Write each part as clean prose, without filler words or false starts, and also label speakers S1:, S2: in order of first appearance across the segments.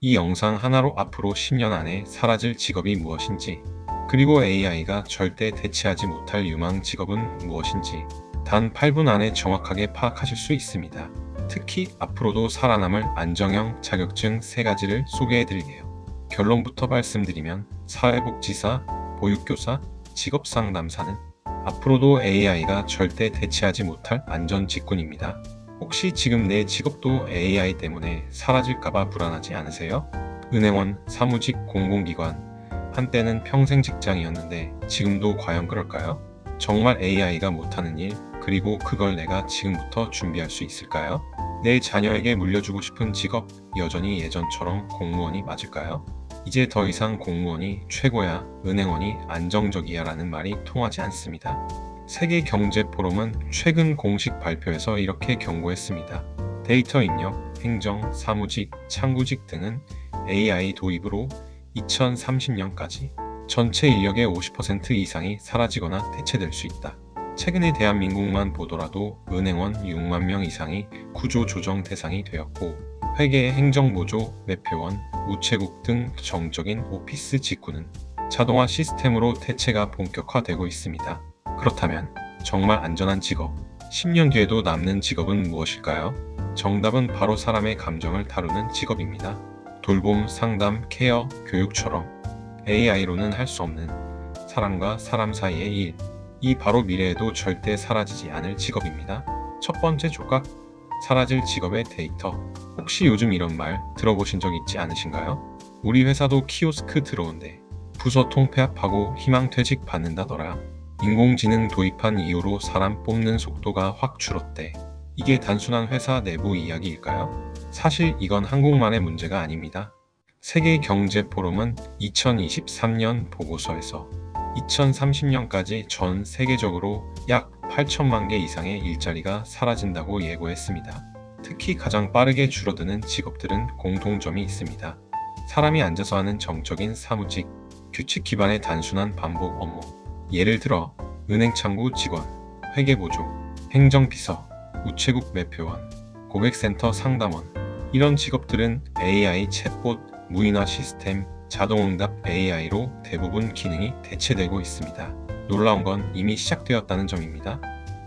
S1: 이 영상 하나로 앞으로 10년 안에 사라질 직업이 무엇인지, 그리고 AI가 절대 대체하지 못할 유망 직업은 무엇인지 단 8분 안에 정확하게 파악하실 수 있습니다. 특히 앞으로도 살아남을 안정형 자격증 3가지를 소개해드릴게요. 결론부터 말씀드리면 사회복지사, 보육교사, 직업상담사는 앞으로도 AI가 절대 대체하지 못할 안전 직군입니다. 혹시 지금 내 직업도 AI 때문에 사라질까봐 불안하지 않으세요? 은행원, 사무직, 공공기관, 한때는 평생 직장이었는데 지금도 과연 그럴까요? 정말 AI가 못하는 일, 그리고 그걸 내가 지금부터 준비할 수 있을까요? 내 자녀에게 물려주고 싶은 직업, 여전히 예전처럼 공무원이 맞을까요? 이제 더 이상 공무원이 최고야, 은행원이 안정적이야 라는 말이 통하지 않습니다. 세계경제포럼은 최근 공식 발표에서 이렇게 경고했습니다. 데이터 입력, 행정, 사무직, 창구직 등은 AI 도입으로 2030년까지 전체 인력의 50% 이상이 사라지거나 대체될 수 있다. 최근에 대한민국만 보더라도 은행원 6만 명 이상이 구조조정 대상이 되었고, 회계, 행정보조, 매표원, 우체국 등 정적인 오피스 직군은 자동화 시스템으로 대체가 본격화되고 있습니다. 그렇다면 정말 안전한 직업, 10년 뒤에도 남는 직업은 무엇일까요? 정답은 바로 사람의 감정을 다루는 직업입니다. 돌봄, 상담, 케어, 교육처럼 AI로는 할 수 없는 사람과 사람 사이의 일, 이 바로 미래에도 절대 사라지지 않을 직업입니다. 첫 번째 조각, 사라질 직업의 데이터. 혹시 요즘 이런 말 들어보신 적 있지 않으신가요? 우리 회사도 키오스크 들어온대. 부서 통폐합하고 희망퇴직 받는다더라. 인공지능 도입한 이후로 사람 뽑는 속도가 확 줄었대. 이게 단순한 회사 내부 이야기일까요? 사실 이건 한국만의 문제가 아닙니다. 세계경제포럼은 2023년 보고서에서 2030년까지 전 세계적으로 약 8천만 개 이상의 일자리가 사라진다고 예고했습니다. 특히 가장 빠르게 줄어드는 직업들은 공통점이 있습니다. 사람이 앉아서 하는 정적인 사무직, 규칙 기반의 단순한 반복 업무, 예를 들어 은행 창구 직원, 회계보조, 행정비서, 우체국 매표원, 고객센터 상담원. 이런 직업들은 AI 챗봇, 무인화 시스템, 자동응답 AI로 대부분 기능이 대체되고 있습니다. 놀라운 건 이미 시작되었다는 점입니다.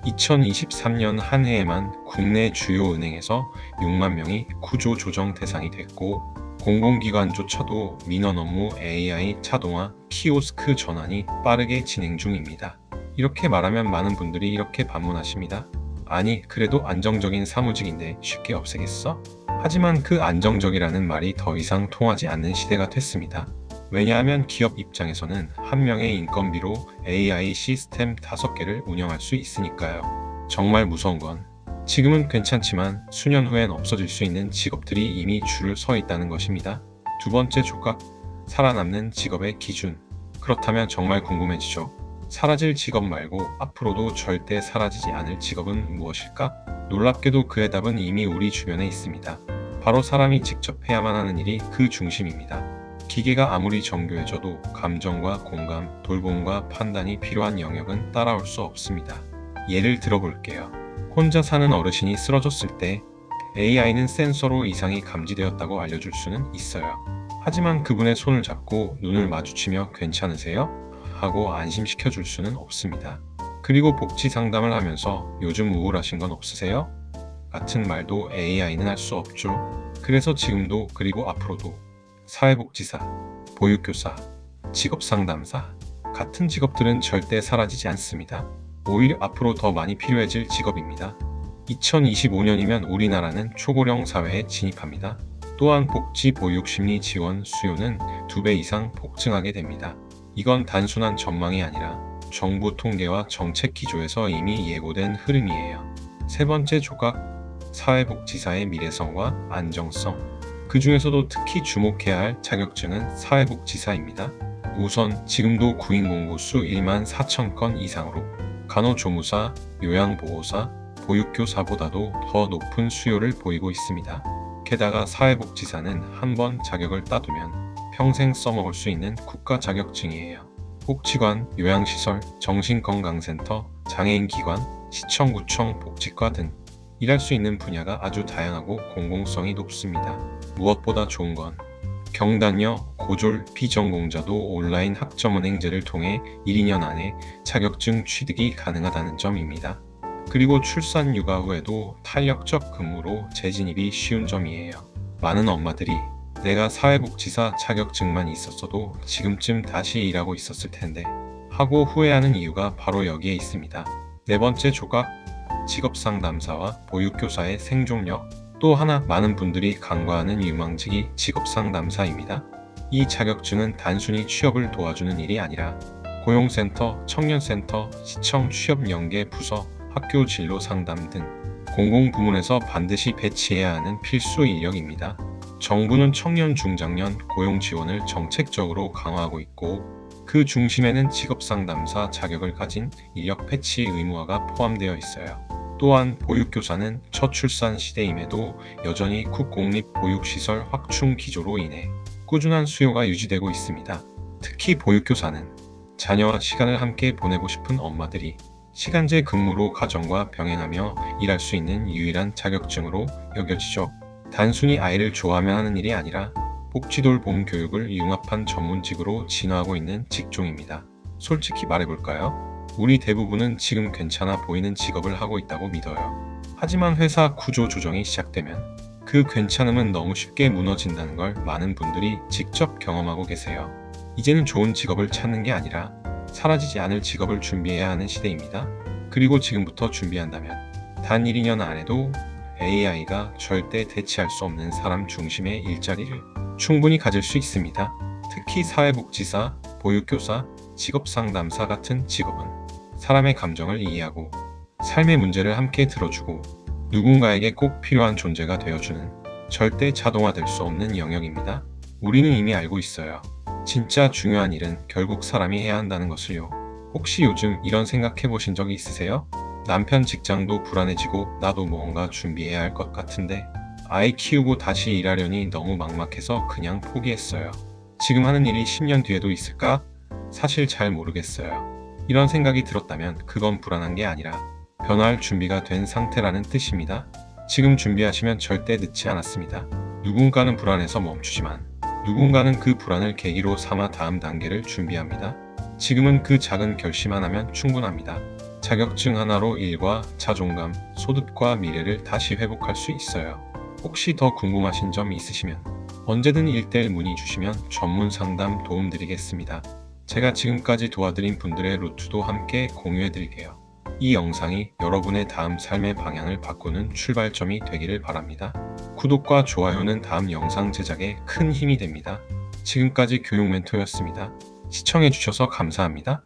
S1: 2023년 한 해에만 국내 주요 은행에서 6만 명이 구조조정 대상이 됐고, 공공기관조차도 민원 업무 AI 자동화, 키오스크 전환이 빠르게 진행 중입니다. 이렇게 말하면 많은 분들이 이렇게 반문하십니다. 아니, 그래도 안정적인 사무직인데 쉽게 없애겠어? 하지만 그 안정적이라는 말이 더 이상 통하지 않는 시대가 됐습니다. 왜냐하면 기업 입장에서는 한 명의 인건비로 AI 시스템 5개를 운영할 수 있으니까요. 정말 무서운 건 지금은 괜찮지만 수년 후엔 없어질 수 있는 직업들이 이미 줄을 서 있다는 것입니다. 두 번째 조각, 살아남는 직업의 기준. 그렇다면 정말 궁금해지죠. 사라질 직업 말고 앞으로도 절대 사라지지 않을 직업은 무엇일까? 놀랍게도 그의 답은 이미 우리 주변에 있습니다. 바로 사람이 직접 해야만 하는 일이 그 중심입니다. 기계가 아무리 정교해져도 감정과 공감, 돌봄과 판단이 필요한 영역은 따라올 수 없습니다. 예를 들어볼게요. 혼자 사는 어르신이 쓰러졌을 때 AI는 센서로 이상이 감지되었다고 알려줄 수는 있어요. 하지만 그분의 손을 잡고 눈을 마주치며 괜찮으세요? 하고 안심시켜줄 수는 없습니다. 그리고 복지 상담을 하면서 요즘 우울하신 건 없으세요? 같은 말도 AI는 할 수 없죠. 그래서 지금도 그리고 앞으로도 사회복지사, 보육교사, 직업상담사 같은 직업들은 절대 사라지지 않습니다. 오히려 앞으로 더 많이 필요해질 직업입니다. 2025년이면 우리나라는 초고령 사회에 진입합니다. 또한 복지, 보육, 심리 지원 수요는 2배 이상 폭증하게 됩니다. 이건 단순한 전망이 아니라 정부 통계와 정책 기조에서 이미 예고된 흐름이에요. 세 번째 조각, 사회복지사의 미래성과 안정성. 그 중에서도 특히 주목해야 할 자격증은 사회복지사입니다. 우선 지금도 구인 공고수 1만 4천 건 이상으로 간호조무사, 요양보호사, 보육교사보다도 더 높은 수요를 보이고 있습니다. 게다가 사회복지사는 한 번 자격을 따두면 평생 써먹을 수 있는 국가 자격증이에요. 복지관, 요양시설, 정신건강센터, 장애인기관, 시청구청, 복지과 등 일할 수 있는 분야가 아주 다양하고 공공성이 높습니다. 무엇보다 좋은 건 경단녀, 고졸, 비전공자도 온라인 학점은행제를 통해 1, 2년 안에 자격증 취득이 가능하다는 점입니다. 그리고 출산 육아 후에도 탄력적 근무로 재진입이 쉬운 점이에요. 많은 엄마들이 내가 사회복지사 자격증만 있었어도 지금쯤 다시 일하고 있었을 텐데 하고 후회하는 이유가 바로 여기에 있습니다. 네 번째 조각, 직업상담사와 보육교사의 생존력. 또 하나 많은 분들이 간과하는 유망직이 직업상담사입니다. 이 자격증은 단순히 취업을 도와주는 일이 아니라 고용센터, 청년센터, 시청 취업연계 부서, 학교 진로 상담 등 공공부문에서 반드시 배치해야 하는 필수 인력입니다. 정부는 청년 중장년 고용 지원을 정책적으로 강화하고 있고 그 중심에는 직업상담사 자격을 가진 인력 배치 의무화가 포함되어 있어요. 또한 보육교사는 저출산 시대임에도 여전히 국공립보육시설 확충 기조로 인해 꾸준한 수요가 유지되고 있습니다. 특히 보육교사는 자녀와 시간을 함께 보내고 싶은 엄마들이 시간제 근무로 가정과 병행하며 일할 수 있는 유일한 자격증으로 여겨지죠. 단순히 아이를 좋아하면 하는 일이 아니라 복지돌봄 교육을 융합한 전문직으로 진화하고 있는 직종입니다. 솔직히 말해볼까요? 우리 대부분은 지금 괜찮아 보이는 직업을 하고 있다고 믿어요. 하지만 회사 구조 조정이 시작되면 그 괜찮음은 너무 쉽게 무너진다는 걸 많은 분들이 직접 경험하고 계세요. 이제는 좋은 직업을 찾는 게 아니라 사라지지 않을 직업을 준비해야 하는 시대입니다. 그리고 지금부터 준비한다면 단 1, 2년 안에도 AI가 절대 대체할 수 없는 사람 중심의 일자리를 충분히 가질 수 있습니다. 특히 사회복지사, 보육교사, 직업상담사 같은 직업은 사람의 감정을 이해하고 삶의 문제를 함께 들어주고 누군가에게 꼭 필요한 존재가 되어주는 절대 자동화될 수 없는 영역입니다. 우리는 이미 알고 있어요. 진짜 중요한 일은 결국 사람이 해야 한다는 것을요. 혹시 요즘 이런 생각해 보신 적이 있으세요? 남편 직장도 불안해지고 나도 뭔가 준비해야 할 것 같은데 아이 키우고 다시 일하려니 너무 막막해서 그냥 포기했어요. 지금 하는 일이 10년 뒤에도 있을까? 사실 잘 모르겠어요. 이런 생각이 들었다면 그건 불안한 게 아니라 변화할 준비가 된 상태라는 뜻입니다. 지금 준비하시면 절대 늦지 않았습니다. 누군가는 불안해서 멈추지만 누군가는 그 불안을 계기로 삼아 다음 단계를 준비합니다. 지금은 그 작은 결심 하나면 충분합니다. 자격증 하나로 일과 자존감, 소득과 미래를 다시 회복할 수 있어요. 혹시 더 궁금하신 점 있으시면 언제든 1:1 문의 주시면 전문 상담 도움드리겠습니다. 제가 지금까지 도와드린 분들의 루트도 함께 공유해드릴게요. 이 영상이 여러분의 다음 삶의 방향을 바꾸는 출발점이 되기를 바랍니다. 구독과 좋아요는 다음 영상 제작에 큰 힘이 됩니다. 지금까지 교육멘토였습니다. 시청해주셔서 감사합니다.